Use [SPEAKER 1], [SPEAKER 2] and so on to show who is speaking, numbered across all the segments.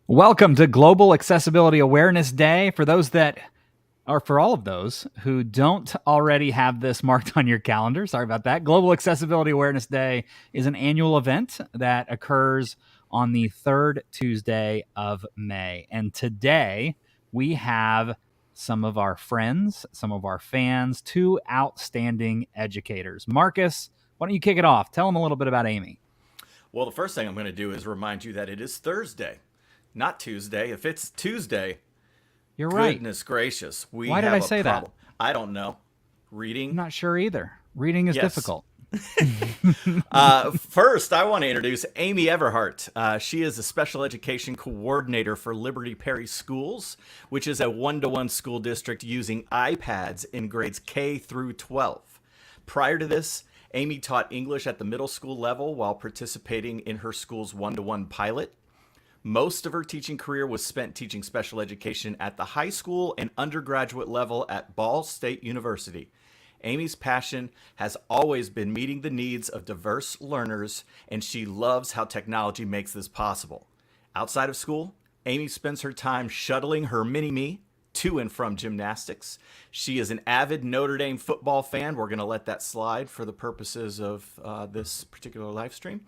[SPEAKER 1] Welcome to Global Accessibility Awareness Day. For those that, or for all of those who don't already have this marked on your calendar, sorry about that. Global Accessibility Awareness Day is an annual event that occurs on the third Tuesday of May. And today we have some of our friends, some of our fans, two outstanding educators. Marcus, why don't you kick it off? Tell them a little bit about Amy.
[SPEAKER 2] Well, the first thing I'm going to do is remind you that it is Thursday, not Tuesday. If it's Tuesday,
[SPEAKER 1] You're right.
[SPEAKER 2] goodness gracious, we
[SPEAKER 1] Why did
[SPEAKER 2] have
[SPEAKER 1] I
[SPEAKER 2] a
[SPEAKER 1] say
[SPEAKER 2] problem.
[SPEAKER 1] that?
[SPEAKER 2] I don't know.
[SPEAKER 1] I'm
[SPEAKER 2] Reading?
[SPEAKER 1] not sure either. Reading is
[SPEAKER 2] Yes.
[SPEAKER 1] difficult.
[SPEAKER 2] First, I want to introduce Amy Everhart. She is a special education coordinator for Liberty Perry Schools, which is a one-to-one school district using iPads in grades K through 12. Prior to this, Amy taught English at the middle school level while participating in her school's one-to-one pilot. Most of her teaching career was spent teaching special education at the high school and undergraduate level at Ball State University. Amy's passion has always been meeting the needs of diverse learners, and she loves how technology makes this possible. Outside of school, Amy spends her time shuttling her mini-me to and from gymnastics. She is an avid Notre Dame football fan. We're going to let that slide for the purposes of this particular live stream.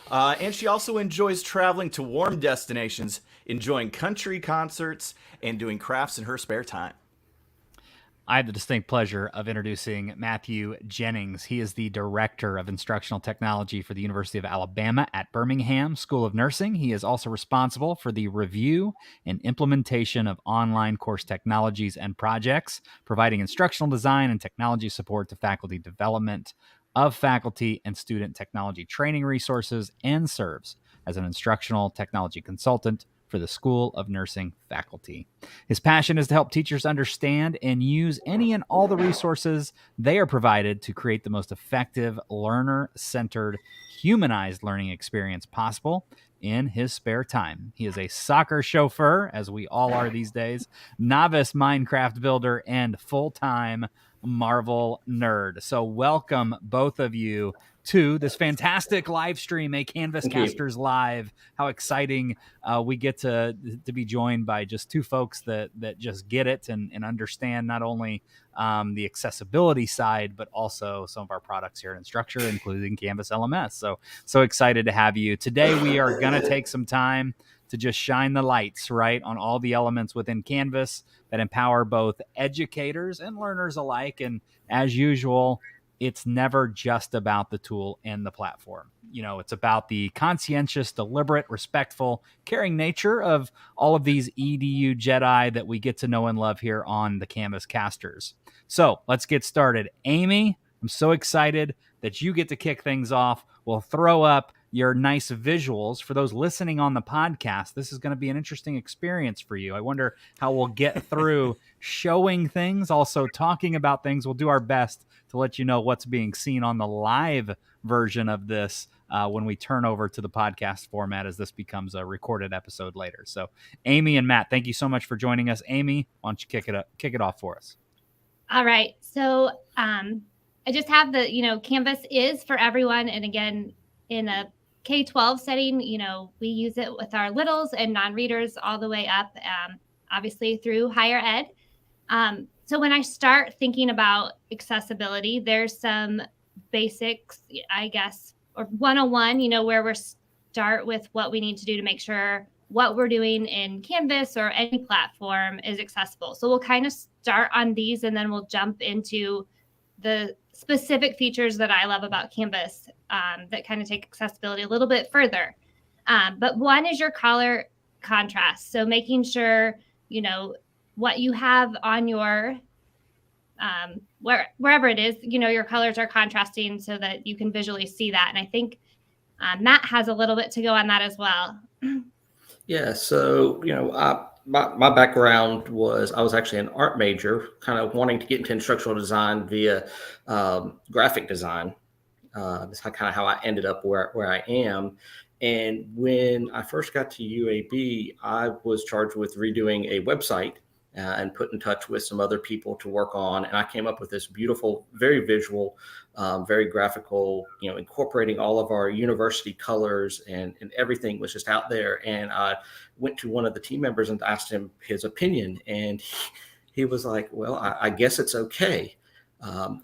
[SPEAKER 2] And she also enjoys traveling to warm destinations, enjoying country concerts, and doing crafts in her spare time.
[SPEAKER 1] I have the distinct pleasure of introducing Matthew Jennings. He is the Director of Instructional Technology for the University of Alabama at Birmingham School of Nursing. He is also responsible for the review and implementation of online course technologies and projects, providing instructional design and technology support to faculty development of faculty and student technology training resources, and serves as an instructional technology consultant for the School of Nursing faculty. His passion is to help teachers understand and use any and all the resources they are provided to create the most effective, learner-centered, humanized learning experience possible in his spare time. He is a soccer chauffeur, as we all are these days, novice Minecraft builder, and full-time Marvel nerd. So welcome both of you to this fantastic live stream, a Canvas Casters Live. How exciting we get to be joined by just two folks that just get it and understand not only the accessibility side, but also some of our products here at Instructure, including Canvas LMS. So excited to have you. Today we are going to take some time to just shine the lights, right, on all the elements within Canvas that empower both educators and learners alike. And as usual, it's never just about the tool and the platform. You know, it's about the conscientious, deliberate, respectful, caring nature of all of these EDU Jedi that we get to know and love here on the Canvas Casters. So let's get started. Amy, I'm so excited that you get to kick things off. We'll throw up your nice visuals. For those listening on the podcast, this is going to be an interesting experience for you. I wonder how we'll get through showing things, also talking about things. We'll do our best to let you know what's being seen on the live version of this when we turn over to the podcast format, as this becomes a recorded episode later. So Amy and Matt, thank you so much for joining us. Amy, why don't you kick it off for us?
[SPEAKER 3] All right. So I just have Canvas is for everyone. And again, in a K-12 setting, we use it with our littles and non-readers all the way up, obviously through higher ed. So when I start thinking about accessibility, there's some basics, I guess, or 101, where we start with what we need to do to make sure what we're doing in Canvas or any platform is accessible. So we'll kind of start on these, and then we'll jump into the specific features that I love about Canvas that kind of take accessibility a little bit further. But one is your color contrast. So making sure, what you have on your, wherever it is, your colors are contrasting so that you can visually see that. And I think Matt has a little bit to go on that as well.
[SPEAKER 4] Yeah, so, my background was I was actually an art major, kind of wanting to get into instructional design via graphic design. That's kind of how I ended up where I am. And when I first got to UAB, I was charged with redoing a website and put in touch with some other people to work on. And I came up with this beautiful, very visual, very graphical, incorporating all of our university colors, and everything was just out there. And I went to one of the team members and asked him his opinion. And he was like, well, I guess it's okay. I'm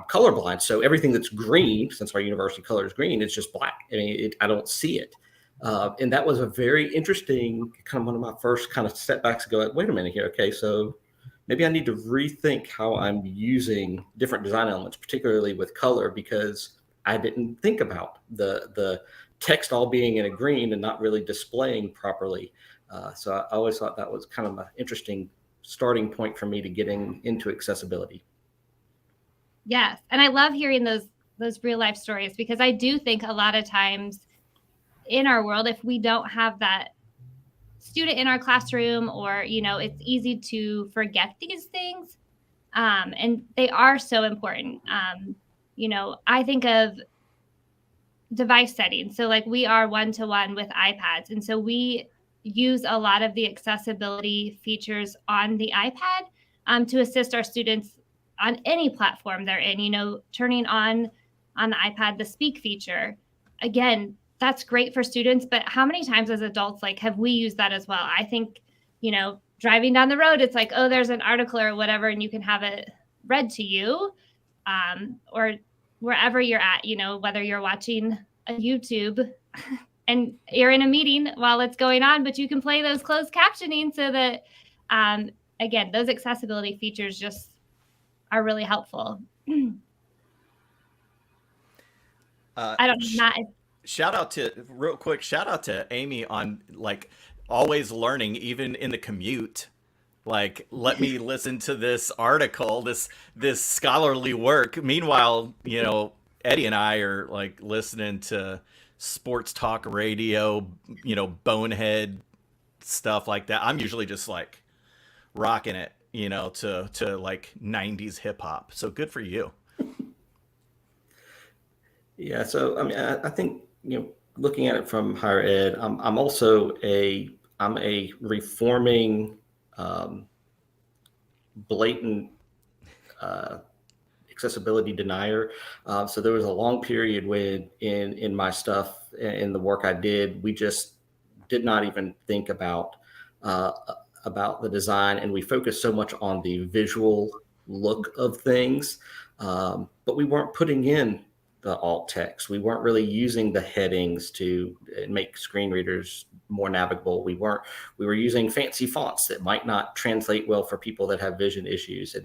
[SPEAKER 4] colorblind, so everything that's green, since our university color is green, it's just black. I mean, I don't see it. And that was a very interesting, kind of one of my first kind of setbacks to go, wait a minute here. Okay, so maybe I need to rethink how I'm using different design elements, particularly with color, because I didn't think about the text all being in a green and not really displaying properly. So I always thought that was kind of an interesting starting point for me to getting into accessibility.
[SPEAKER 3] Yes. And I love hearing those real life stories, because I do think a lot of times in our world, if we don't have that student in our classroom, or, it's easy to forget these things. And they are so important. I think of device settings. So like we are one-to-one with iPads. And so we use a lot of the accessibility features on the iPad to assist our students on any platform they're in, turning on the iPad, the speak feature. Again, that's great for students, but how many times as adults, have we used that as well? I think, driving down the road, it's like, oh, there's an article or whatever, and you can have it read to you, or wherever you're at, whether you're watching a YouTube and you're in a meeting while it's going on, but you can play those closed captioning so that, again, those accessibility features just are really helpful. I don't know.
[SPEAKER 2] Shout out to Amy on always learning, even in the commute. Let me listen to this article, this scholarly work. Meanwhile, Eddie and I are listening to sports talk radio, bonehead stuff like that. I'm usually just rocking it, to 90s hip hop. So good for you.
[SPEAKER 4] Yeah. So, I mean, I think, looking at it from higher ed, I'm also I'm a reforming, blatant accessibility denier. So there was a long period when in my stuff, in the work I did, we just did not even think about the design, and we focused so much on the visual look of things, but we weren't putting in the alt text. We weren't really using the headings to make screen readers more navigable. We were using fancy fonts that might not translate well for people that have vision issues.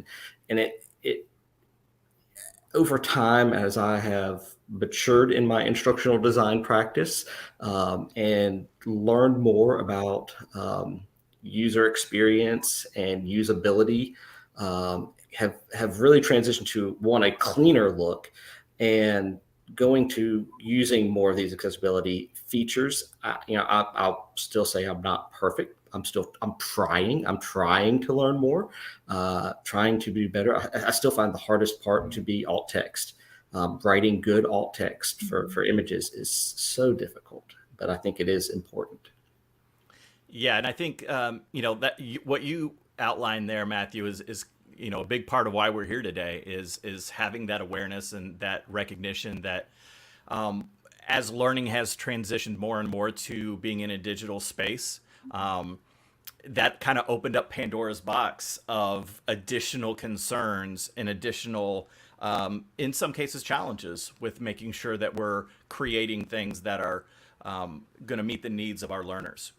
[SPEAKER 4] And it over time, as I have matured in my instructional design practice, and learned more about user experience and usability, have really transitioned to a cleaner look, and going to using more of these accessibility features. I'll still say I'm not perfect. I'm trying to learn more, trying to be better. I still find the hardest part to be alt text. Writing good alt text for images is so difficult, but I think it is important.
[SPEAKER 2] Yeah. And I think, what you outlined there, Matthew, is a big part of why we're here today is having that awareness and that recognition that as learning has transitioned more and more to being in a digital space, that kind of opened up Pandora's box of additional concerns and additional, in some cases, challenges with making sure that we're creating things that are going to meet the needs of our learners.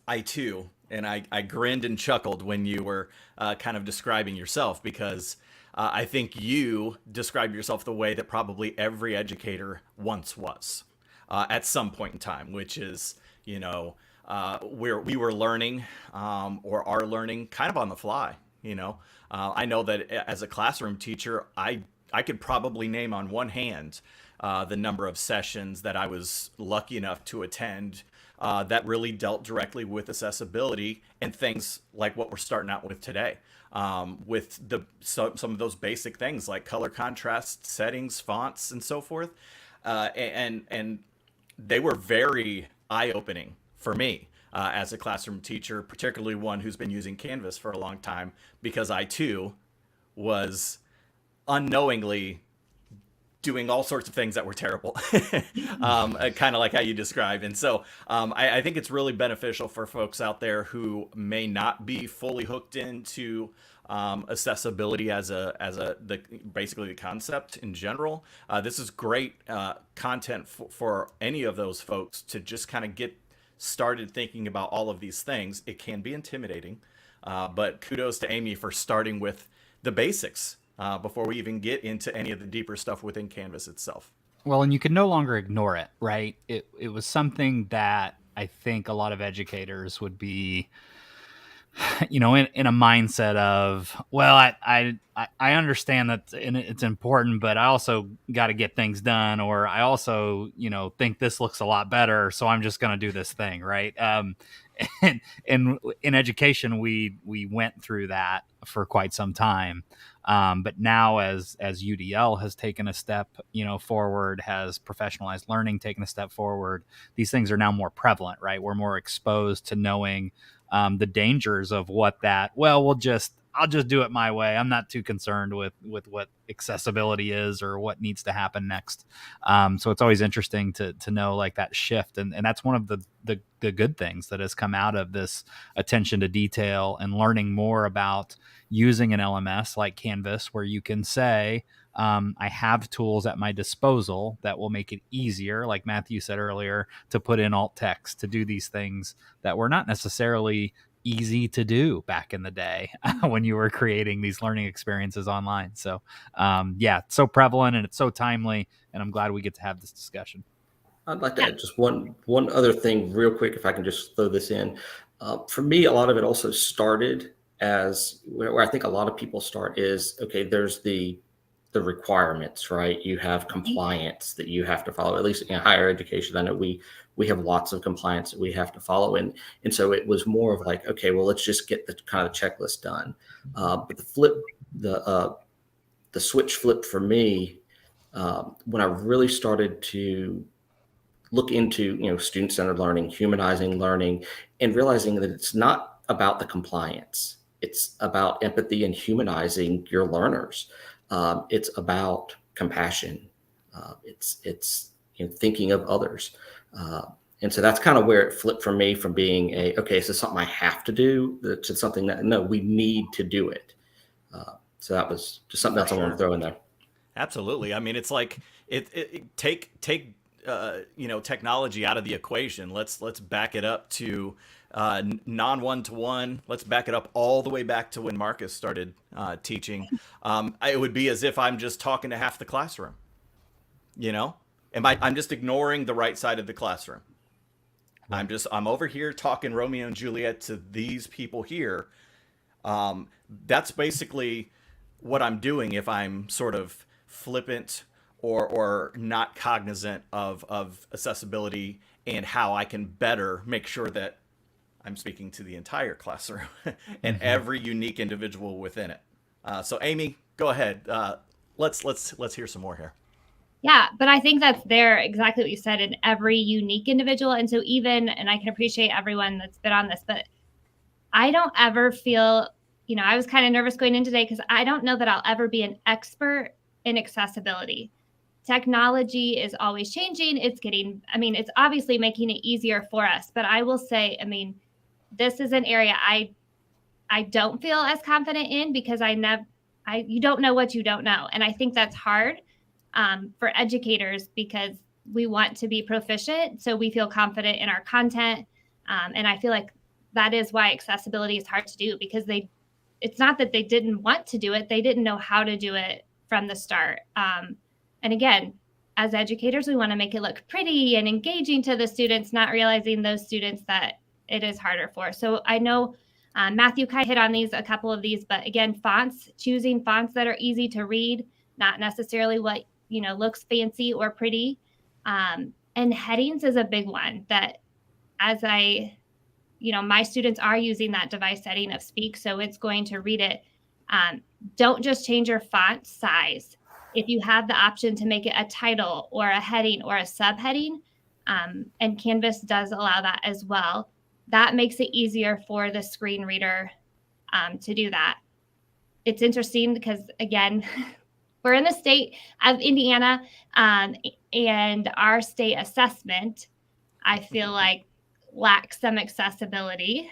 [SPEAKER 2] I too, and I grinned and chuckled when you were kind of describing yourself, because I think you described yourself the way that probably every educator once was at some point in time, which is, where we were learning or are learning kind of on the fly. I know that as a classroom teacher, I could probably name on one hand the number of sessions that I was lucky enough to attend that really dealt directly with accessibility and things like what we're starting out with today, with some of those basic things like color contrast, settings, fonts, and so forth. And they were very eye-opening for me. as a classroom teacher, particularly one who's been using Canvas for a long time, because I too was unknowingly doing all sorts of things that were terrible, kind of like how you described. And so I think it's really beneficial for folks out there who may not be fully hooked into accessibility as basically the concept in general. This is great content for any of those folks to just kind of get started thinking about all of these things. It can be intimidating, but kudos to Amy for starting with the basics before we even get into any of the deeper stuff within Canvas itself.
[SPEAKER 1] Well, and you can no longer ignore it, right? It was something that I think a lot of educators would be, in a mindset of, well, I understand that it's important, but I also got to get things done, or I also, think this looks a lot better, so I'm just going to do this thing, right? And in education, we went through that for quite some time. But now as UDL has taken a step, forward, has professionalized learning taken a step forward, these things are now more prevalent, right? We're more exposed to knowing the dangers of what that, well, I'll just do it my way. I'm not too concerned with what accessibility is or what needs to happen next. So it's always interesting to know like that shift. And that's one of the good things that has come out of this attention to detail and learning more about using an LMS like Canvas, where you can say, I have tools at my disposal that will make it easier, like Matthew said earlier, to put in alt text, to do these things that were not necessarily easy to do back in the day when you were creating these learning experiences online. So it's so prevalent and it's so timely, and I'm glad we get to have this discussion.
[SPEAKER 4] I'd like to add just one other thing real quick, if I can just throw this in. For me, a lot of it also started as where I think a lot of people start is, okay, there's the requirements, right? You have compliance that you have to follow, at least in higher education. I know we have lots of compliance that we have to follow. And so it was more of like, okay, well, let's just get the kind of checklist done. But the switch flipped for me when I really started to look into, student-centered learning, humanizing learning, and realizing that it's not about the compliance. It's about empathy and humanizing your learners. It's about compassion. It's thinking of others. And so that's kind of where it flipped for me from being okay, this is something I have to do, to something that, no, we need to do it. So that was just something else I want to throw in there.
[SPEAKER 2] Absolutely. I mean, it's like take technology out of the equation. Let's back it up to non one-to-one. Let's back it up all the way back to when Marcus started teaching. It would be as if I'm just talking to half the classroom. I'm just ignoring the right side of the classroom. Right. I'm over here talking Romeo and Juliet to these people here. That's basically what I'm doing if I'm sort of flippant or not cognizant of accessibility and how I can better make sure that I'm speaking to the entire classroom and every unique individual within it. So Amy, go ahead. Let's hear some more here.
[SPEAKER 3] Yeah, but I think that's exactly what you said, in every unique individual. And so and I can appreciate everyone that's been on this, but I don't ever feel, I was kind of nervous going in today because I don't know that I'll ever be an expert in accessibility. Technology is always changing. It's obviously making it easier for us, but I will say, this is an area I don't feel as confident in because you don't know what you don't know. And I think that's hard for educators because we want to be proficient. So we feel confident in our content. And I feel like that is why accessibility is hard to do, because it's not that they didn't want to do it. They didn't know how to do it from the start. And again, as educators, we want to make it look pretty and engaging to the students, not realizing those students that it is harder for. So I know Matthew kind of hit on a couple of these, but again, choosing fonts that are easy to read, not necessarily what, looks fancy or pretty. And headings is a big one that my students are using that device setting of Speak, so it's going to read it. Don't just change your font size. If you have the option to make it a title or a heading or a subheading, and Canvas does allow that as well, that makes it easier for the screen reader to do that. It's interesting because, again, we're in the state of Indiana, and our state assessment, I feel like, lacks some accessibility.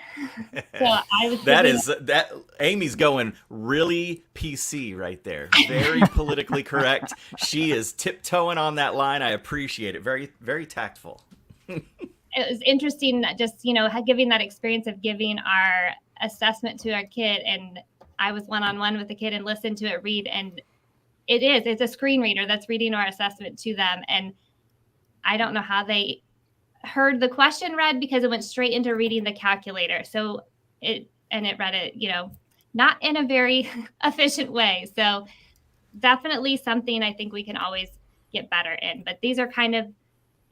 [SPEAKER 3] So I was thinking,
[SPEAKER 2] that Amy's going really PC right there. Very politically correct. She is tiptoeing on that line. I appreciate it. Very, very tactful.
[SPEAKER 3] it was interesting that just, giving that experience of giving our assessment to our kid, and I was one-on-one with the kid and listened to it read, and it's a screen reader that's reading our assessment to them. And I don't know how they heard the question read, because it went straight into reading the calculator. So it read it, not in a very efficient way. So definitely something I think we can always get better in. But these are kind of,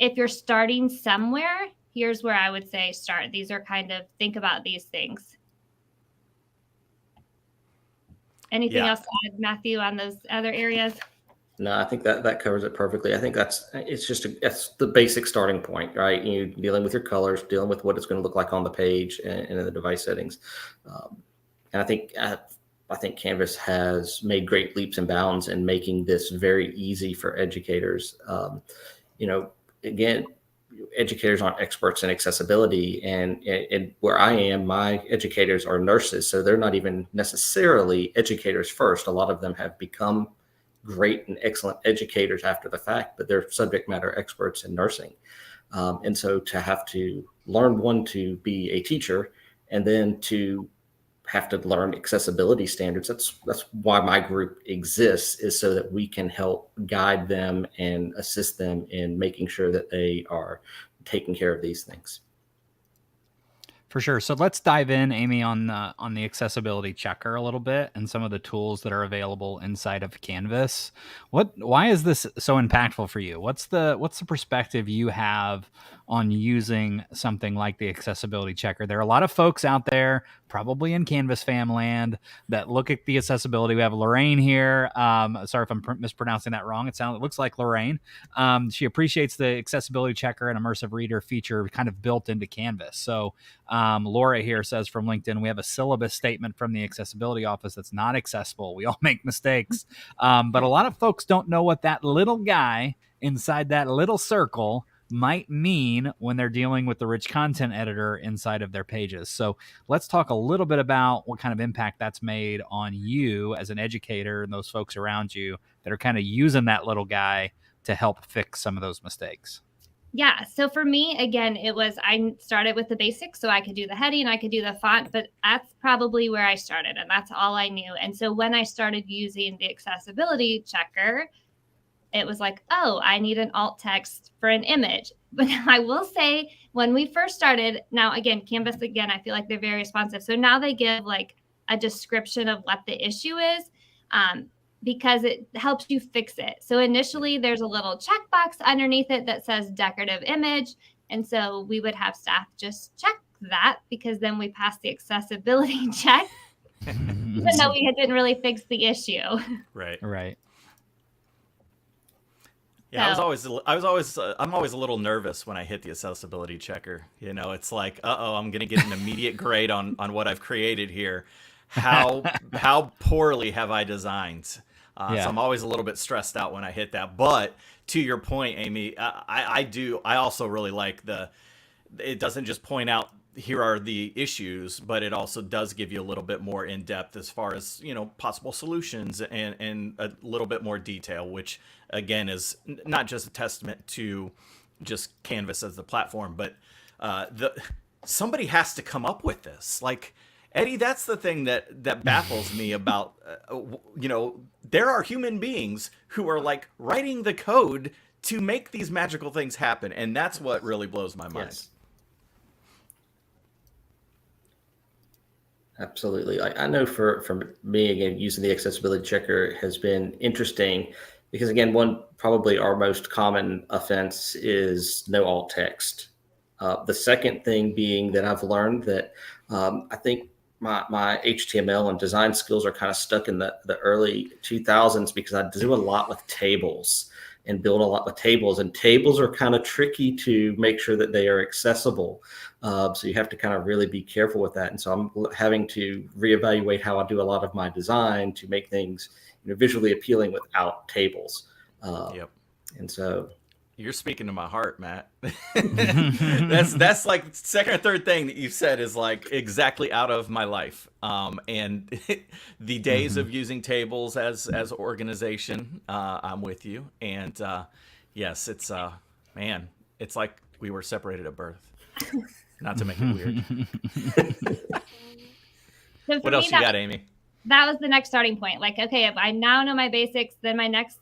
[SPEAKER 3] if you're starting somewhere, here's where I would say start. These are kind of, think about these things. Anything else to add, Matthew, on those other areas?
[SPEAKER 4] No, I think that covers it perfectly. I think that's the basic starting point, right? You dealing with your colors, dealing with what it's going to look like on the page and in the device settings. And I think Canvas has made great leaps and bounds in making this very easy for educators. Again, educators aren't experts in accessibility, and where I am, my educators are nurses, so they're not even necessarily educators first. A lot of them have become great and excellent educators after the fact, but they're subject matter experts in nursing. And so to have to learn to be a teacher, and then to have to learn accessibility standards, that's why my group exists, is so that we can help guide them and assist them in making sure that they are taking care of these things.
[SPEAKER 1] For sure. So let's dive in, Amy, on the accessibility checker a little bit and some of the tools that are available inside of Canvas. Why is this so impactful for you? What's the perspective you have on using something like the accessibility checker? There are a lot of folks out there, probably in Canvas fam land, that look at the accessibility. We have Lorraine here. Sorry if I'm mispronouncing that wrong. It looks like Lorraine. She appreciates the accessibility checker and immersive reader feature kind of built into Canvas. So Laura here says from LinkedIn, we have a syllabus statement from the accessibility office that's not accessible. We all make mistakes. But a lot of folks don't know what that little guy inside that little circle might mean when they're dealing with the rich content editor inside of their pages. So let's talk a little bit about what kind of impact that's made on you as an educator and those folks around you that are kind of using that little guy to help fix some of those mistakes.
[SPEAKER 3] Yeah. So for me, again, I started with the basics, so I could do the heading, I could do the font, but that's probably where I started, and that's all I knew. And so when I started using the accessibility checker, it was like, oh, I need an alt text for an image. But I will say, when we first started, now again, Canvas, again, I feel like they're very responsive. So now they give like a description of what the issue is, because it helps you fix it. So initially there's a little checkbox underneath it that says decorative image. And so we would have staff just check that, because then we pass the accessibility check, even though we didn't really fix the issue.
[SPEAKER 2] Right. Yeah, so, I'm always a little nervous when I hit the accessibility checker. It's like, I'm going to get an immediate grade on what I've created here. How poorly have I designed? So I'm always a little bit stressed out when I hit that. But to your point, Amy, I also really like it doesn't just point out here are the issues, but it also does give you a little bit more in depth as far as, possible solutions and a little bit more detail, which again is not just a testament to just Canvas as the platform, but somebody has to come up with this. Like, Eddie, that's the thing that baffles me about, there are human beings who are like writing the code to make these magical things happen. And that's what really blows my mind.
[SPEAKER 4] Yes. Absolutely. I know for me, again, using the accessibility checker has been interesting because, again, probably our most common offense is no alt text. The second thing being that I've learned that I think my HTML and design skills are kind of stuck in the early 2000s because I do a lot with tables and build a lot with tables, and tables are kind of tricky to make sure that they are accessible. So you have to kind of really be careful with that. And so I'm having to reevaluate how I do a lot of my design to make things, visually appealing without tables.
[SPEAKER 2] Yep.
[SPEAKER 4] And so
[SPEAKER 2] you're speaking to my heart, Matt. That's like second or third thing that you said is like exactly out of my life. And the days of using tables as organization, I'm with you. And yes, it's man, it's like we were separated at birth. Not to make it weird.
[SPEAKER 3] So
[SPEAKER 2] What else you got, Amy?
[SPEAKER 3] That was the next starting point. Like, okay, if I now know my basics, then my next,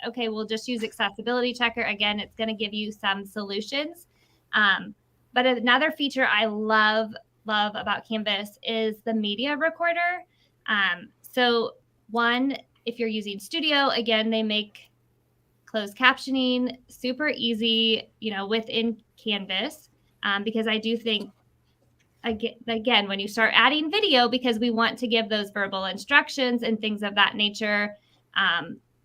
[SPEAKER 3] okay, we'll just use accessibility checker. Again, it's going to give you some solutions. But another feature I love about Canvas is the media recorder. So one, if you're using Studio, again, they make closed captioning super easy, within Canvas, because I do think, again, when you start adding video, because we want to give those verbal instructions and things of that nature,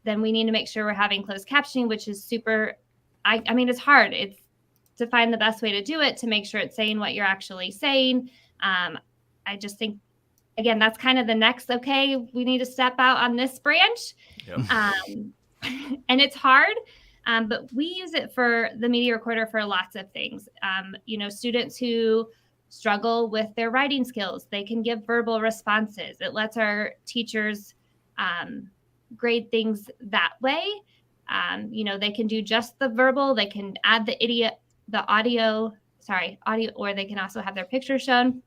[SPEAKER 3] then we need to make sure we're having closed captioning, which is super, I mean, it's hard. It's to find the best way to do it, to make sure it's saying what you're actually saying. I just think, again, that's kind of the next, okay, we need to step out on this branch.
[SPEAKER 2] Yep.
[SPEAKER 3] And it's hard, but we use it for the media recorder for lots of things. Students who struggle with their writing skills, they can give verbal responses. It lets our teachers grade things that way. They can do just the verbal, they can add the audio, or they can also have their picture shown.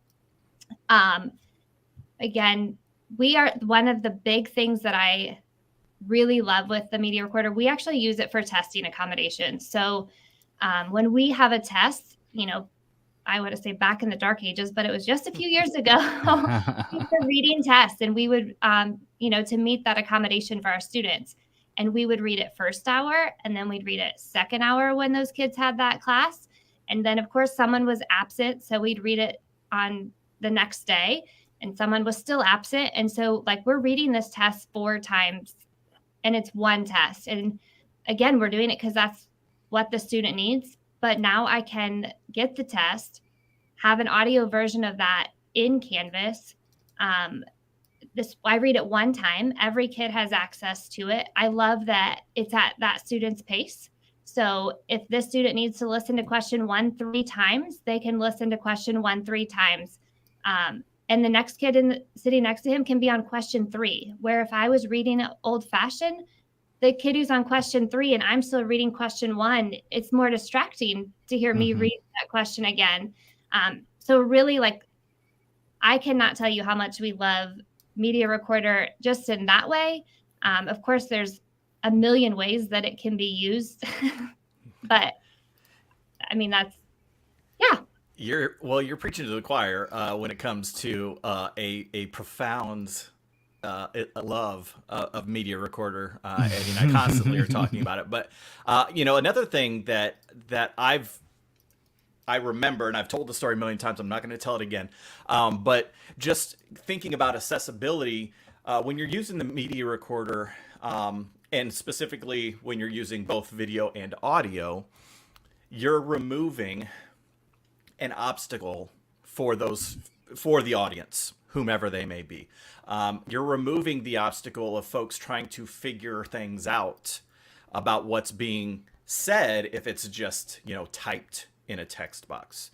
[SPEAKER 3] Again, we are one of the big things that I really love with the media recorder. We actually use it for testing accommodation. So when we have a test, I want to say back in the dark ages, but it was just a few years ago, we were reading tests, and we would, to meet that accommodation for our students. And we would read it first hour, and then we'd read it second hour when those kids had that class. And then, of course, someone was absent, so we'd read it on the next day, and someone was still absent. And so, like, we're reading this test 4 times, and it's one test. And again, we're doing it because that's what the student needs. But now I can get the test, have an audio version of that in Canvas. I read it one time. Every kid has access to it. I love that it's at that student's pace. So if this student needs to listen to question 1 3 times, they can listen to question 1 3 times. And the next kid sitting next to him can be on question 3, where if I was reading it old-fashioned, the kid who's on question 3 and I'm still reading question 1, it's more distracting to hear me read that question again. So really, like, I cannot tell you how much we love media recorder just in that way. Of course, there's a million ways that it can be used, but I mean,
[SPEAKER 2] You're preaching to the choir when it comes to a profound love of media recorder. I mean, I constantly are talking about it, but another thing that I remember, and I've told the story a million times, I'm not going to tell it again, but just thinking about accessibility, when you're using the media recorder, and specifically when you're using both video and audio, you're removing an obstacle for the audience, whomever they may be. You're removing the obstacle of folks trying to figure things out about what's being said if it's just, typed in a text box.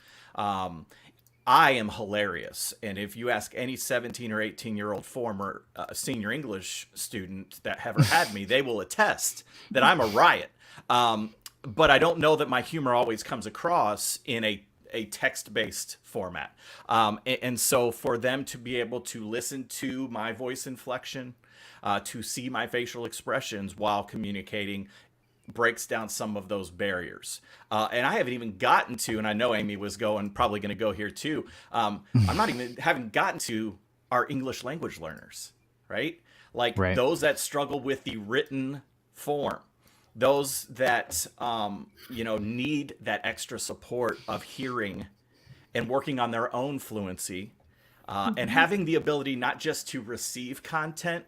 [SPEAKER 2] I am hilarious. And if you ask any 17 or 18-year-old former senior English student that ever had me, they will attest that I'm a riot. But I don't know that my humor always comes across in a text-based format. And so for them to be able to listen to my voice inflection, to see my facial expressions while communicating, breaks down some of those barriers. And I haven't even gotten to, and I know Amy was probably going to go here too. Haven't gotten to our English language learners, right? Like those that struggle with the written form, those that, need that extra support of hearing and working on their own fluency. And having the ability not just to receive content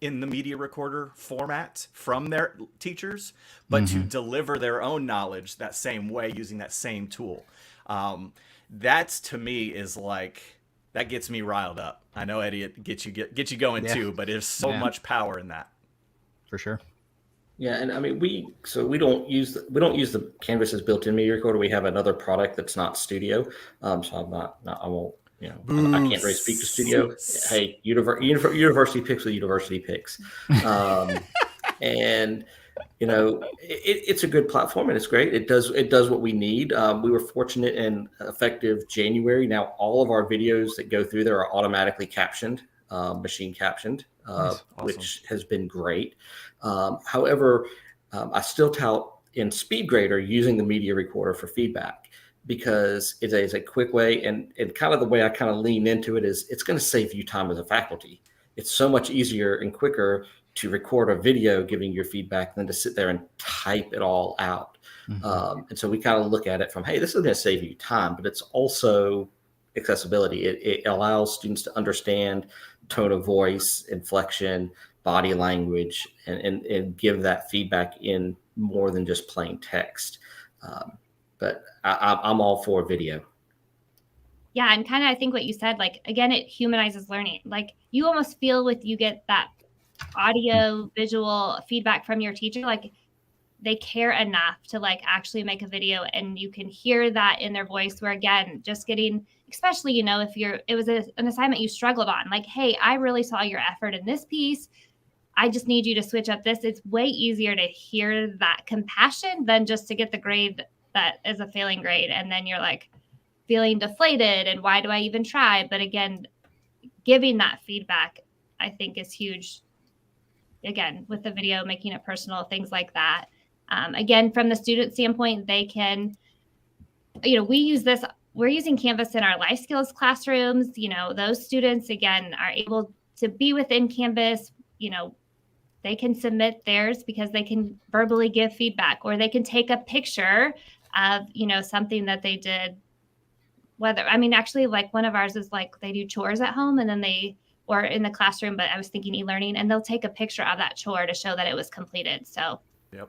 [SPEAKER 2] in the media recorder format from their teachers, but to deliver their own knowledge that same way using that same tool. That's to me is like, that gets me riled up. I know, Eddie, it gets you going too, but there's so much power in that.
[SPEAKER 1] For sure.
[SPEAKER 4] Yeah, and I mean we don't use the Canvas's built-in media recorder. We have another product that's not Studio. So I won't, I can't really speak to Studio. Hey, university picks with university picks. And it's a good platform and it's great. It does what we need. We were fortunate and effective January. Now all of our videos that go through there are automatically captioned, machine captioned,
[SPEAKER 2] Awesome.
[SPEAKER 4] which has been great. However, I still tout in SpeedGrader using the media recorder for feedback because it is a quick way, and kind of the way I kind of lean into it is it's going to save you time as a faculty. It's so much easier and quicker to record a video giving your feedback than to sit there and type it all out. And so we kind of look at it from, hey, this is going to save you time, but it's also accessibility. It allows students to understand tone of voice, inflection, body language, and give that feedback in more than just plain text. But I'm all for video.
[SPEAKER 3] Yeah, and kind of I think what you said, like, again, it humanizes learning. Like, you almost feel with you get that audio visual feedback from your teacher, like they care enough to like actually make a video, and you can hear that in their voice, where again, just getting, especially if it was an assignment you struggled on, like, hey, I really saw your effort in this piece, I just need you to switch up this. It's way easier to hear that compassion than just to get the grade that is a failing grade, and then you're like feeling deflated and why do I even try. But again, giving that feedback I think is huge, again, with the video, making it personal, things like that. Again, from the student standpoint, they can, we're using Canvas in our life skills classrooms. Those students, again, are able to be within Canvas. They can submit theirs because they can verbally give feedback, or they can take a picture of, something that they did. Actually, like one of ours is like they do chores at home and then or in the classroom, but I was thinking e-learning, and they'll take a picture of that chore to show that it was completed. So,
[SPEAKER 2] yep.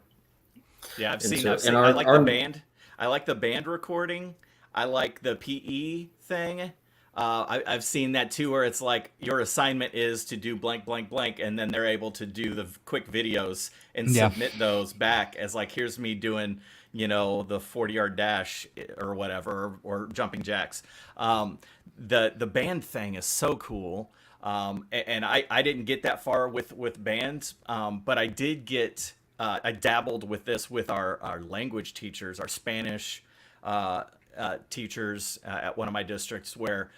[SPEAKER 2] Yeah, I've seen.
[SPEAKER 4] I
[SPEAKER 2] like the band. I like the band recording. I like the PE thing. I've seen that too, where it's like your assignment is to do blank, blank, blank, and then they're able to do the quick videos and submit those back as like, here's me doing, the 40-yard dash or whatever, or jumping jacks. The band thing is so cool. And I didn't get that far with bands, but I did get, I dabbled with this with our language teachers, our Spanish teachers at one of my districts, where,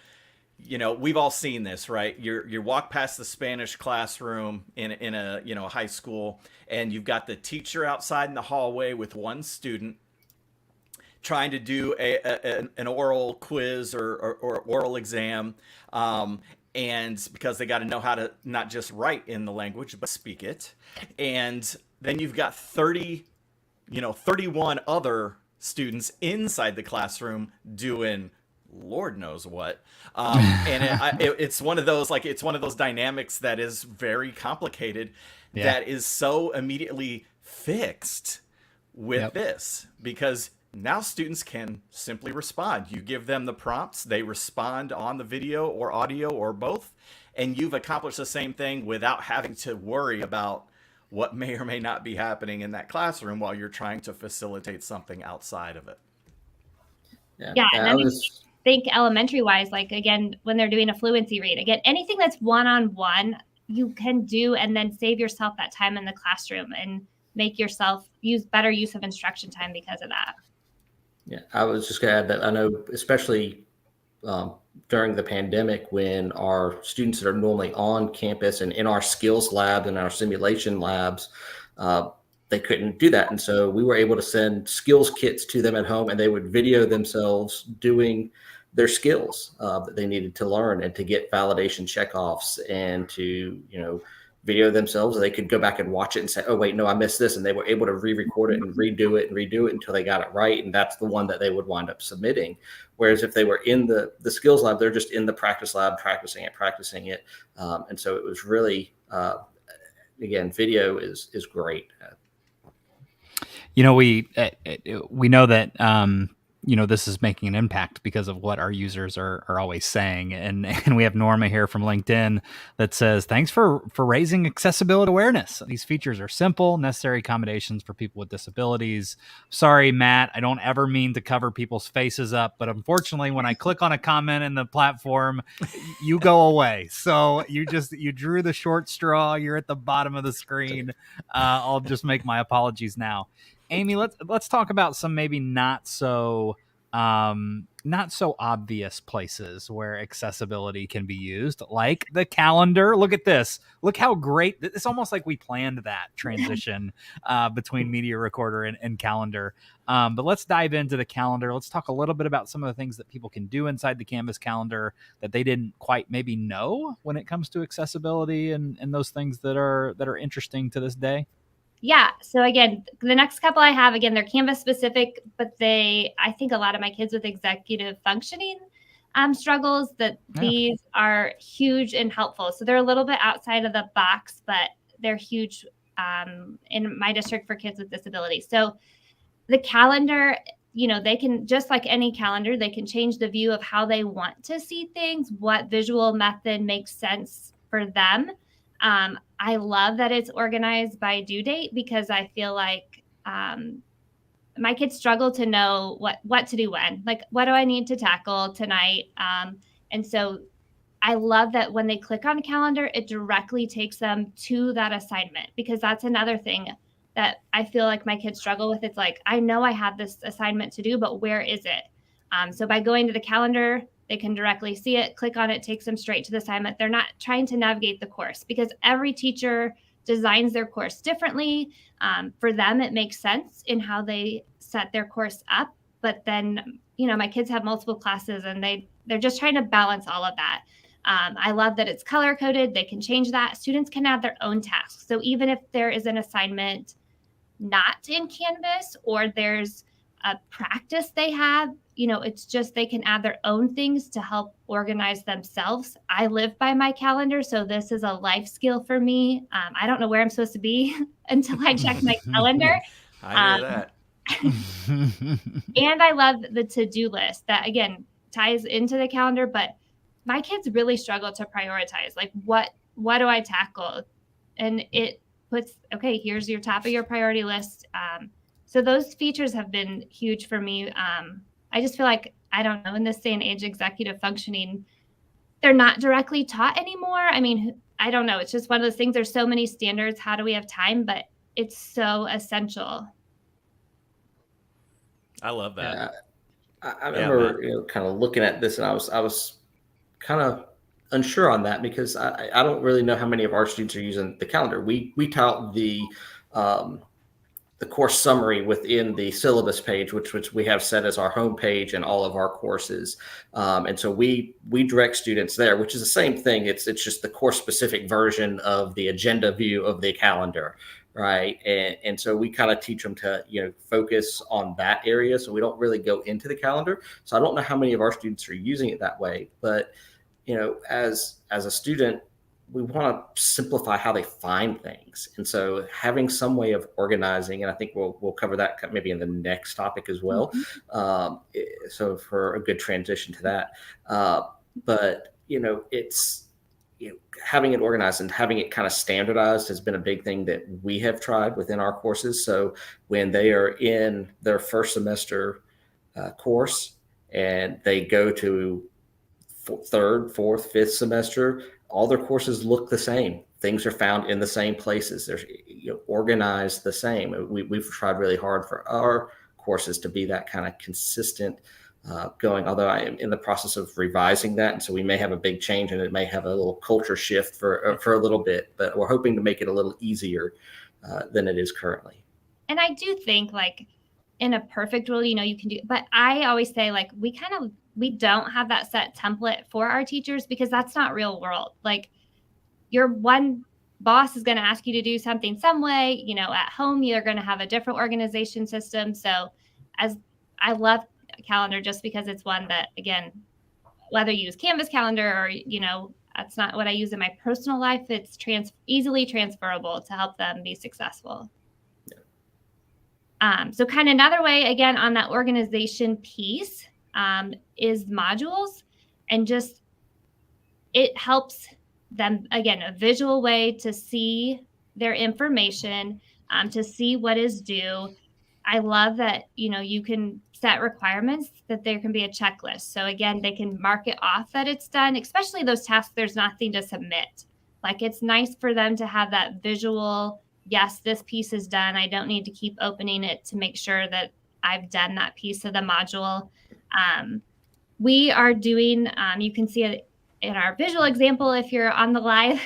[SPEAKER 2] we've all seen this, right? You walk past the Spanish classroom in a high school, and you've got the teacher outside in the hallway with one student trying to do an oral quiz or oral exam. And because they got to know how to not just write in the language, but speak it. And then you've got 31 other students inside the classroom doing Lord knows what. And it's one of those, like, it's one of those dynamics that is very complicated, that is so immediately fixed with this, because now students can simply respond. You give them the prompts, they respond on the video or audio or both, and you've accomplished the same thing without having to worry about what may or may not be happening in that classroom while you're trying to facilitate something outside of it.
[SPEAKER 3] Yeah, and then think elementary wise, like, again, when they're doing a fluency read, again, anything that's one-on-one you can do, and then save yourself that time in the classroom and make yourself use better use of instruction time because of that.
[SPEAKER 4] Yeah, I was just going to add that I know, especially during the pandemic, when our students that are normally on campus and in our skills lab and our simulation labs, they couldn't do that. And so we were able to send skills kits to them at home, and they would video themselves doing their skills that they needed to learn and to get validation checkoffs and to, video themselves. They could go back and watch it and say, oh, wait, no, I missed this. And they were able to re-record it and redo it until they got it right. And that's the one that they would wind up submitting. Whereas if they were in the skills lab, they're just in the practice lab, practicing it. And so it was really, again, video is great.
[SPEAKER 1] We know that this is making an impact because of what our users are always saying, and we have Norma here from LinkedIn that says, thanks for raising accessibility awareness. These features are simple, necessary accommodations for people with disabilities. Sorry, Matt, I don't ever mean to cover people's faces up, but unfortunately when I click on a comment in the platform, you go away. So you drew the short straw. You're at the bottom of the screen. I'll just make my apologies now. Amy, let's talk about some maybe not so obvious places where accessibility can be used, like the calendar. Look at this. Look how great. It's almost like we planned that transition between Media Recorder and calendar. But let's dive into the calendar. Let's talk a little bit about some of the things that people can do inside the Canvas calendar that they didn't quite maybe know when it comes to accessibility and those things that are interesting to this day.
[SPEAKER 3] Yeah. So again, the next couple I have, again, they're Canvas specific, but I think a lot of my kids with executive functioning struggles, these are huge and helpful. So they're a little bit outside of the box, but they're huge in my district for kids with disabilities. So the calendar, they can, just like any calendar, they can change the view of how they want to see things, what visual method makes sense for them. I love that it's organized by due date, because I feel like my kids struggle to know what to do when. Like, what do I need to tackle tonight? And so I love that when they click on a calendar, it directly takes them to that assignment, because that's another thing that I feel like my kids struggle with. It's like, I know I have this assignment to do, but where is it? So by going to the calendar, they can directly see it, click on it, takes them straight to the assignment. They're not trying to navigate the course, because every teacher designs their course differently. For them, it makes sense in how they set their course up. But then, my kids have multiple classes, and they're just trying to balance all of that. I love that it's color coded. They can change that. Students can add their own tasks. So even if there is an assignment not in Canvas, or there's a practice they have, it's just they can add their own things to help organize themselves. I live by my calendar, so this is a life skill for me. I don't know where I'm supposed to be until I check my calendar.
[SPEAKER 2] I hear that.
[SPEAKER 3] And I love the to-do list that, again, ties into the calendar, but my kids really struggle to prioritize. Like, what do I tackle? And it puts, okay, here's your top of your priority list. So those features have been huge for me. I just feel like, I don't know, in this day and age, executive functioning, they're not directly taught anymore. I mean, I don't know. It's just one of those things. There's so many standards. How do we have time? But it's so essential.
[SPEAKER 2] I love that.
[SPEAKER 4] Yeah, I remember, kind of looking at this, and I was kind of unsure on that, because I don't really know how many of our students are using the calendar. We tout the course summary within the syllabus page, which we have set as our home page in all of our courses. And so we direct students there, which is the same thing. It's just the course specific version of the agenda view of the calendar. Right. And so we kind of teach them to, focus on that area. So we don't really go into the calendar. So I don't know how many of our students are using it that way, but, as a student, we want to simplify how they find things. And so having some way of organizing, and I think we'll cover that maybe in the next topic as well. So for a good transition to that. But, it's, having it organized and having it kind of standardized has been a big thing that we have tried within our courses. So when they are in their first semester course, and they go to third, fourth, fifth semester, all their courses look the same. Things are found in the same places. They're organized the same. We've tried really hard for our courses to be that kind of consistent going, although I am in the process of revising that. And so we may have a big change, and it may have a little culture shift for a little bit, but we're hoping to make it a little easier than it is currently.
[SPEAKER 3] And I do think, like, in a perfect world, you can do, but I always say, like, we don't have that set template for our teachers, because that's not real world. Like, you're one boss is going to ask you to do something some way. At home, you're going to have a different organization system. So as I love calendar just because it's one that, again, whether you use Canvas calendar or, that's not what I use in my personal life. It's easily transferable to help them be successful. So kind of another way, again, on that organization piece is modules, and just it helps them, again, a visual way to see their information, to see what is due. I love that, you can set requirements that there can be a checklist. So again, they can mark it off that it's done, especially those tasks there's nothing to submit. Like, it's nice for them to have that visual, yes, this piece is done. I don't need to keep opening it to make sure that I've done that piece of the module. We are doing, you can see it in our visual example if you're on the live,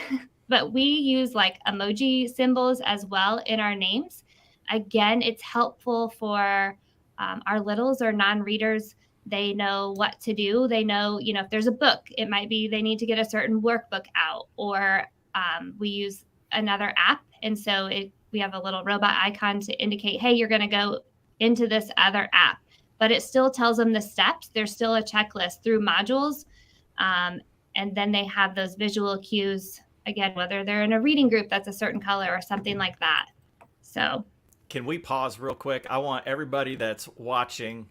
[SPEAKER 3] but we use like emoji symbols as well in our names. Again, it's helpful for our littles or non-readers. They know what to do. They know, if there's a book, it might be they need to get a certain workbook out, or we use another app. And so we have a little robot icon to indicate, hey, you're going to go into this other app, but it still tells them the steps. There's still a checklist through modules. And then they have those visual cues, again, whether they're in a reading group that's a certain color or something like that. So
[SPEAKER 2] can we pause real quick? I want everybody that's watching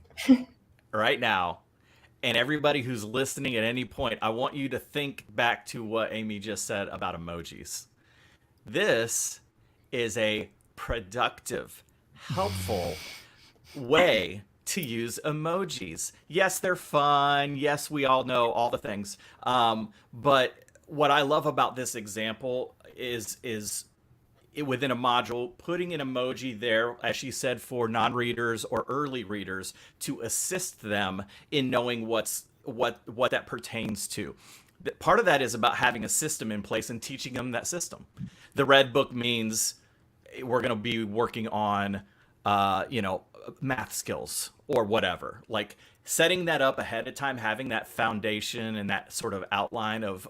[SPEAKER 2] right now and everybody who's listening at any point, I want you to think back to what Amy just said about emojis. This is a productive, helpful way to use emojis. Yes, they're fun. Yes, we all know all the things. But what I love about this example is within a module, putting an emoji there, as she said, for non-readers or early readers to assist them in knowing what that pertains to. Part of that is about having a system in place and teaching them that system. The red book means we're going to be working on, math skills or whatever. Like, setting that up ahead of time, having that foundation and that sort of outline of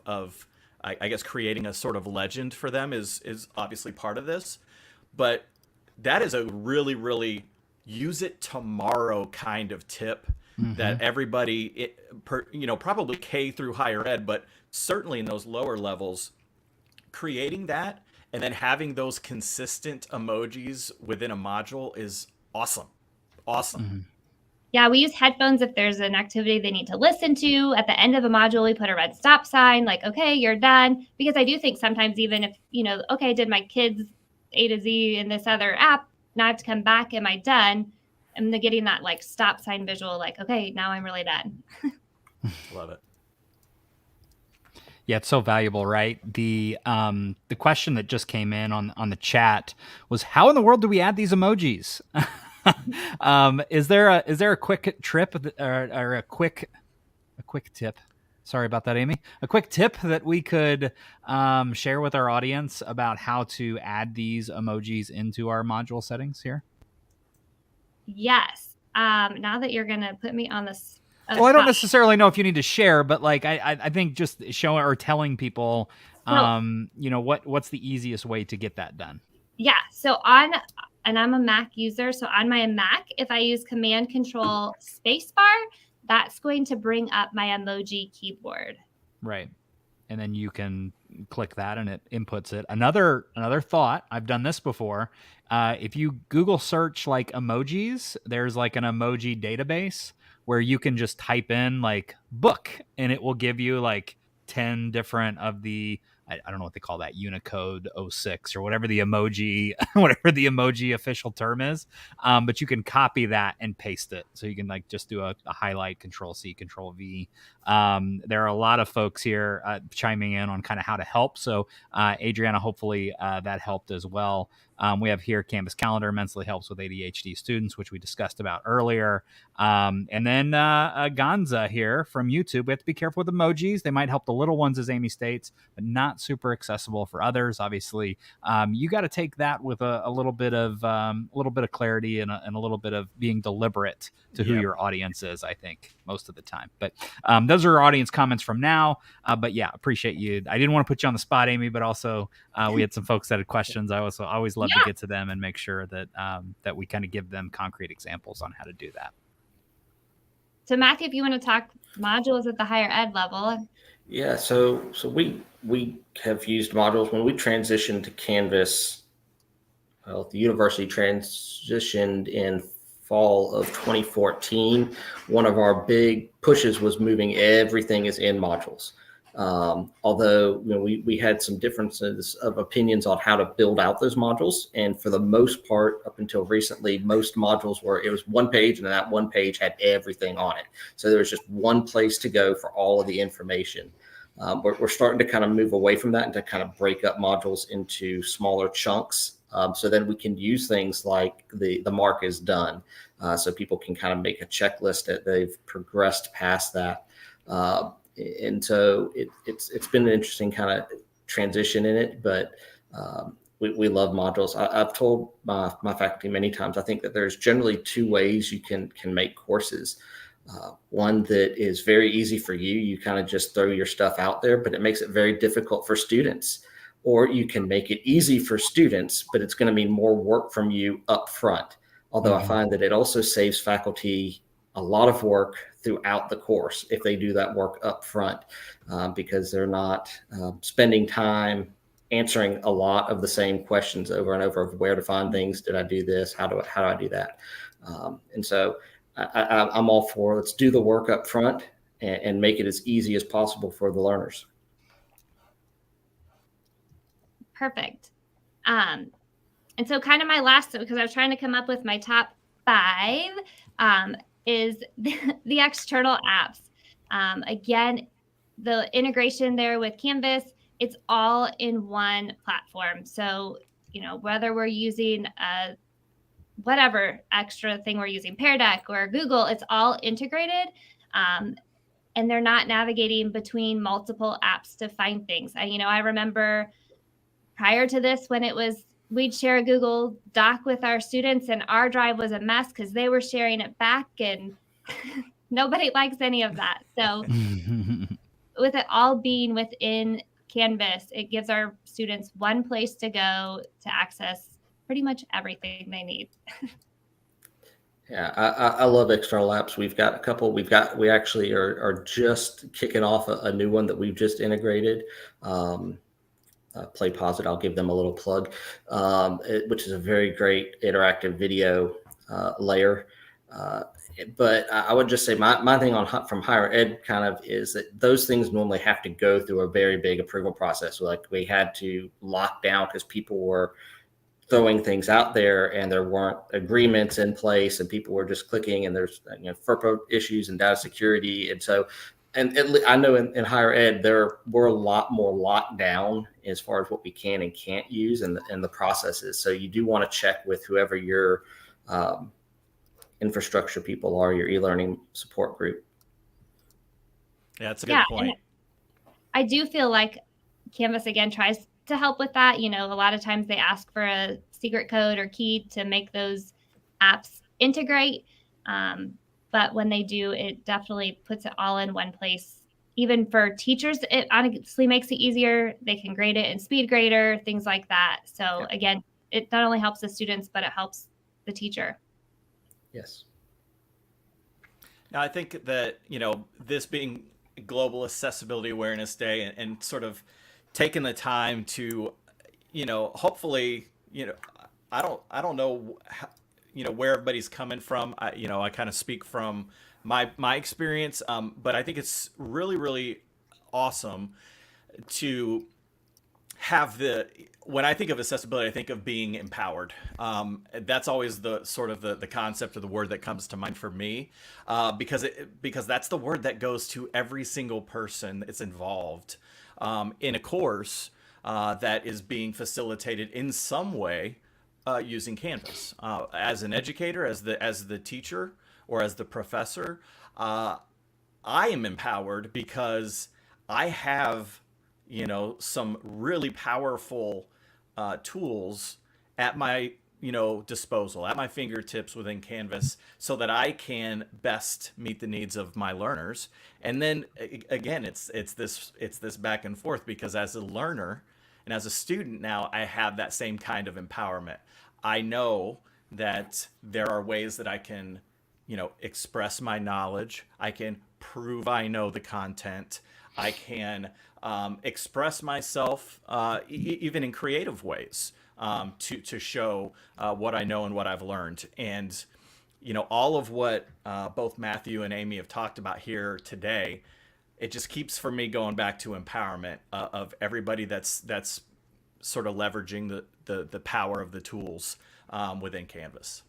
[SPEAKER 2] I guess creating a sort of legend for them is obviously part of this. But that is a really, really use it tomorrow kind of tip that everybody, probably K through higher ed, but certainly in those lower levels, creating that and then having those consistent emojis within a module is awesome. Awesome.
[SPEAKER 3] Yeah, we use headphones if there's an activity they need to listen to. At the end of a module, we put a red stop sign, like, okay, you're done. Because I do think sometimes even if, okay, I did my kids A to Z in this other app, now I have to come back. Am I done? And they're getting that like stop sign visual, like, okay, now I'm really done.
[SPEAKER 2] Love it.
[SPEAKER 1] Yeah, it's so valuable, right? The question that just came in on the chat was, how in the world do we add these emojis? Is there a quick trip or a quick tip? Sorry about that, Amy. A quick tip that we could share with our audience about how to add these emojis into our module settings here?
[SPEAKER 3] Yes. Now that you're going to put me on this.
[SPEAKER 1] Well, I don't necessarily know if you need to share, but like I think just showing or telling people, what's the easiest way to get that done.
[SPEAKER 3] Yeah. So and I'm a Mac user. So on my Mac, if I use Command Control Spacebar, that's going to bring up my emoji keyboard.
[SPEAKER 1] Right. And then you can click that and it inputs it. Another thought, I've done this before. If you Google search like emojis, there's like an emoji database where you can just type in like book and it will give you like 10 different of the, I don't know what they call that, Unicode 06 or whatever the emoji official term is. But you can copy that and paste it. So you can like just do a highlight, Control C, Control V. There are a lot of folks here chiming in on kind of how to help. So Adriana, hopefully that helped as well. We have here Canvas Calendar immensely helps with ADHD students, which we discussed about earlier. And then Gonza here from YouTube. We have to be careful with emojis. They might help the little ones, as Amy states, but not super accessible for others. Obviously, you got to take that with a little bit of clarity and a little bit of being deliberate to who your audience is, I think, most of the time. But those are our audience comments from now. But yeah, appreciate you. I didn't want to put you on the spot, Amy, but also we had some folks that had questions. I also always love to get to them and make sure that that we kind of give them concrete examples on how to do that.
[SPEAKER 3] So Matthew, if you want to talk modules at the higher ed level.
[SPEAKER 4] Yeah, so we have used modules when we transitioned to Canvas. Well, the university transitioned in fall of 2014. One of our big pushes was moving everything is in modules. Although we had some differences of opinions on how to build out those modules, and for the most part, up until recently, most modules it was one page, and that one page had everything on it. So there was just one place to go for all of the information. We're starting to kind of move away from that and to kind of break up modules into smaller chunks. So then we can use things like the mark is done. So people can kind of make a checklist that they've progressed past that. And so it's been an interesting kind of transition in it, but we love modules. I've told my faculty many times, I think that there's generally two ways you can make courses. One that is very easy for you. You kind of just throw your stuff out there, but it makes it very difficult for students. Or you can make it easy for students, but it's going to mean more work from you up front. Although I find that it also saves faculty a lot of work throughout the course if they do that work up front, because they're not spending time answering a lot of the same questions over and over of where to find things. Did I do this? How do I do that? And so I'm all for let's do the work up front and make it as easy as possible for the learners.
[SPEAKER 3] Perfect. And so kind of my last, because I was trying to come up with my top 5, is the external apps. Again, the integration there with Canvas, it's all in one platform. So, whether we're using whatever extra thing we're using, Pear Deck or Google, it's all integrated. And they're not navigating between multiple apps to find things. I remember prior to this when we'd share a Google Doc with our students and our drive was a mess because they were sharing it back and nobody likes any of that. So with it all being within Canvas, it gives our students one place to go to access pretty much everything they need.
[SPEAKER 4] Yeah, I love external apps. We've got a couple. We actually are just kicking off a new one that we've just integrated. PlayPosit, I'll give them a little plug, which is a very great interactive video layer. But I would just say my thing from higher ed kind of is that those things normally have to go through a very big approval process. Like we had to lock down because people were throwing things out there and there weren't agreements in place and people were just clicking, and there's FERPA issues and data security. And so, and I know in higher ed, we're a lot more locked down as far as what we can and can't use and the processes. So you do want to check with whoever your infrastructure people are, your e-learning support group.
[SPEAKER 2] Yeah, that's a good point.
[SPEAKER 3] I do feel like Canvas, again, tries to help with that. A lot of times they ask for a secret code or key to make those apps integrate. But when they do, it definitely puts it all in one place. Even for teachers, it honestly makes it easier. They can grade it in SpeedGrader, things like that. So again, it not only helps the students, but it helps the teacher.
[SPEAKER 4] Yes.
[SPEAKER 2] Now, I think that, this being Global Accessibility Awareness Day and sort of taking the time to, hopefully, I don't know, how, where everybody's coming from. I kind of speak from my experience, but I think it's really, really awesome to have when I think of accessibility, I think of being empowered. That's always the sort of the concept or the word that comes to mind for me, because that's the word that goes to every single person that's involved in a course that is being facilitated in some way using Canvas. As an educator, as the teacher, or as the professor, I am empowered because I have, some really powerful tools at my, disposal, at my fingertips within Canvas, so that I can best meet the needs of my learners. And then again, it's this back and forth, because as a learner and as a student now, I have that same kind of empowerment. I know that there are ways that I can, express my knowledge. I can prove I know the content. I can express myself even in creative ways, to show what I know and what I've learned. And all of what both Matthew and Amy have talked about here today, it just keeps for me going back to empowerment of everybody that's sort of leveraging the power of the tools within Canvas.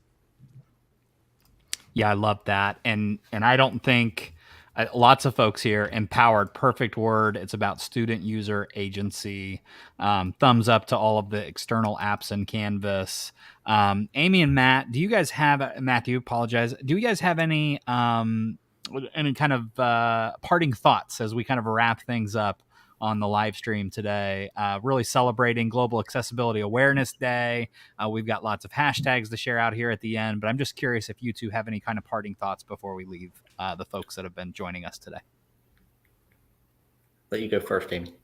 [SPEAKER 1] Yeah, I love that. And I don't think lots of folks here, empowered, perfect word. It's about student user agency. Thumbs up to all of the external apps in Canvas. Amy and Matt, do you guys have, Matthew, apologize. Do you guys have any kind of parting thoughts as we kind of wrap things up on the live stream today? Really celebrating Global Accessibility Awareness Day. We've got lots of hashtags to share out here at the end, but I'm just curious if you two have any kind of parting thoughts before we leave the folks that have been joining us today.
[SPEAKER 4] Let you go first, Amy.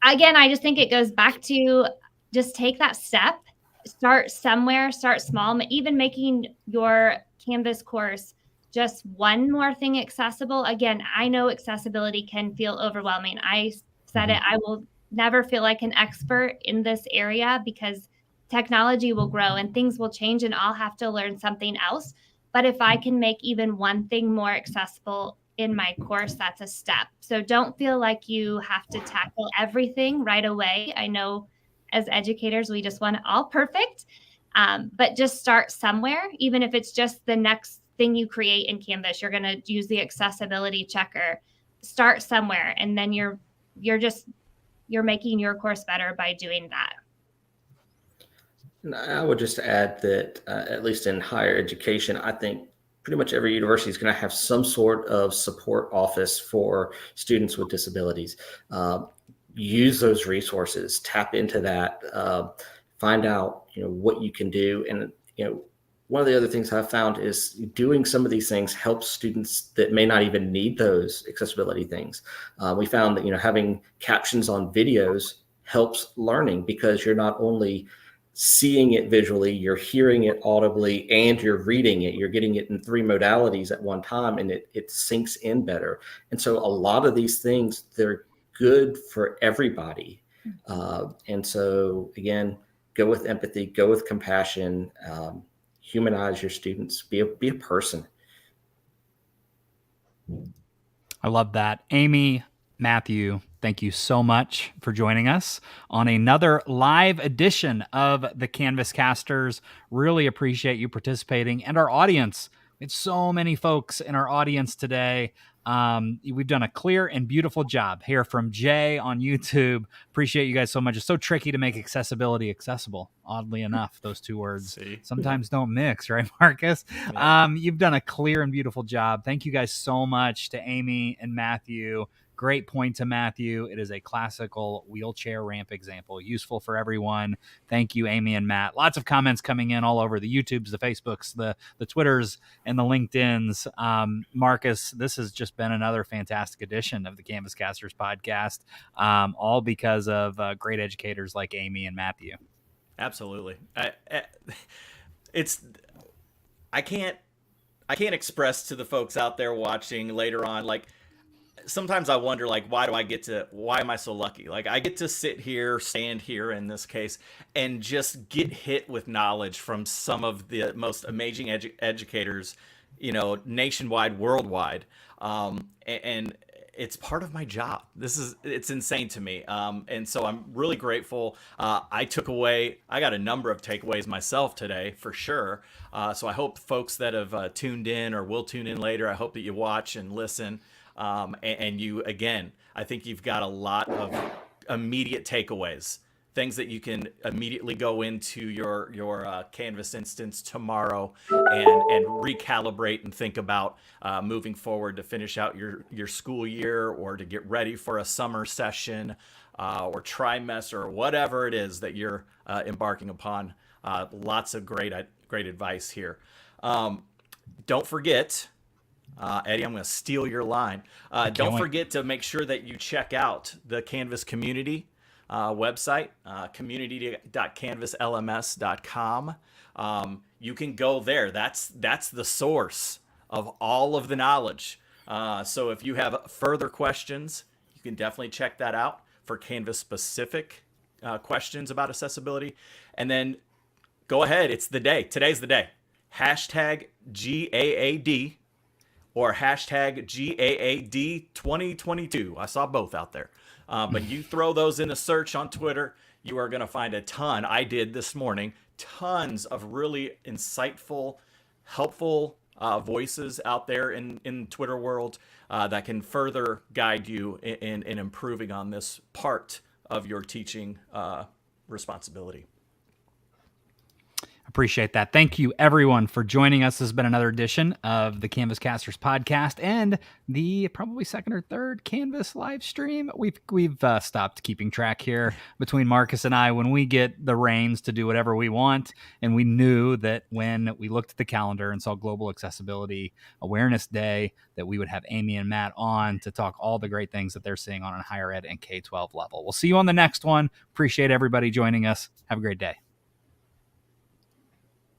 [SPEAKER 3] Again, I just think it goes back to just take that step, start somewhere, start small, even making your Canvas course just one more thing accessible. Again, I know accessibility can feel overwhelming. I said it, I will never feel like an expert in this area, because technology will grow and things will change and I'll have to learn something else. But if I can make even one thing more accessible in my course, that's a step. So don't feel like you have to tackle everything right away. I know as educators, we just want it all perfect, but just start somewhere. Even if it's just the next thing you create in Canvas, you're going to use the accessibility checker. Start somewhere, and then you're making your course better by doing that.
[SPEAKER 4] And I would just add that at least in higher education, I think pretty much every university is going to have some sort of support office for students with disabilities. Use those resources, tap into that, find out what you can do. And one of the other things I've found is doing some of these things helps students that may not even need those accessibility things. We found that having captions on videos helps learning, because you're not only seeing it visually, you're hearing it audibly, and you're reading it. You're getting it in 3 modalities at one time, and it sinks in better. And so a lot of these things, they're good for everybody. And so again, go with empathy, go with compassion, humanize your students, be a person.
[SPEAKER 1] I love that. Amy, Matthew, thank you so much for joining us on another live edition of the Canvas Casters. Really appreciate you participating, and our audience. We had so many folks in our audience today. We've done a clear and beautiful job here from Jay on YouTube. Appreciate you guys so much. It's so tricky to make accessibility accessible. Oddly enough, those two words sometimes don't mix, right, Marcus?
[SPEAKER 2] Yeah.
[SPEAKER 1] You've done a clear and beautiful job. Thank you guys so much to Amy and Matthew. Great point to Matthew. It is a classical wheelchair ramp example, useful for everyone. Thank you, Amy and Matt. Lots of comments coming in all over the YouTubes, the Facebooks, the Twitters, and the LinkedIns. Marcus, this has just been another fantastic edition of the Canvas Casters podcast, all because of great educators like Amy and Matthew.
[SPEAKER 2] Absolutely. I can't express to the folks out there watching later on, like, sometimes I wonder, like, why am I so lucky? Like, I get to stand here in this case, and just get hit with knowledge from some of the most amazing educators, nationwide, worldwide. And it's part of my job. It's insane to me. And so I'm really grateful. I got a number of takeaways myself today, for sure. So I hope folks that have tuned in or will tune in later, I hope that you watch and listen. And you, again, I think you've got a lot of immediate takeaways things that you can immediately go into your Canvas instance tomorrow and recalibrate and think about moving forward to finish out your school year, or to get ready for a summer session or trimester, or whatever it is that you're embarking upon. Lots of great advice here. Don't forget, Eddie, I'm going to steal your line. Don't forget to make sure that you check out the Canvas community website, community.canvaslms.com. You can go there. That's the source of all of the knowledge. So if you have further questions, you can definitely check that out for Canvas specific questions about accessibility. And then go ahead. It's the day. Today's the day. Hashtag GAAD or hashtag GAAD 2022. I saw both out there. But you throw those in a search on Twitter, you are going to find a ton. I did this morning, tons of really insightful, helpful voices out there in Twitter world that can further guide you in improving on this part of your teaching responsibility.
[SPEAKER 1] Appreciate that. Thank you, everyone, for joining us. This has been another edition of the Canvas Casters podcast and the probably second or third Canvas live stream. We've stopped keeping track here between Marcus and I when we get the reins to do whatever we want. And we knew that when we looked at the calendar and saw Global Accessibility Awareness Day, that we would have Amy and Matt on to talk all the great things that they're seeing on a higher ed and K-12 level. We'll see you on the next one. Appreciate everybody joining us. Have a great day.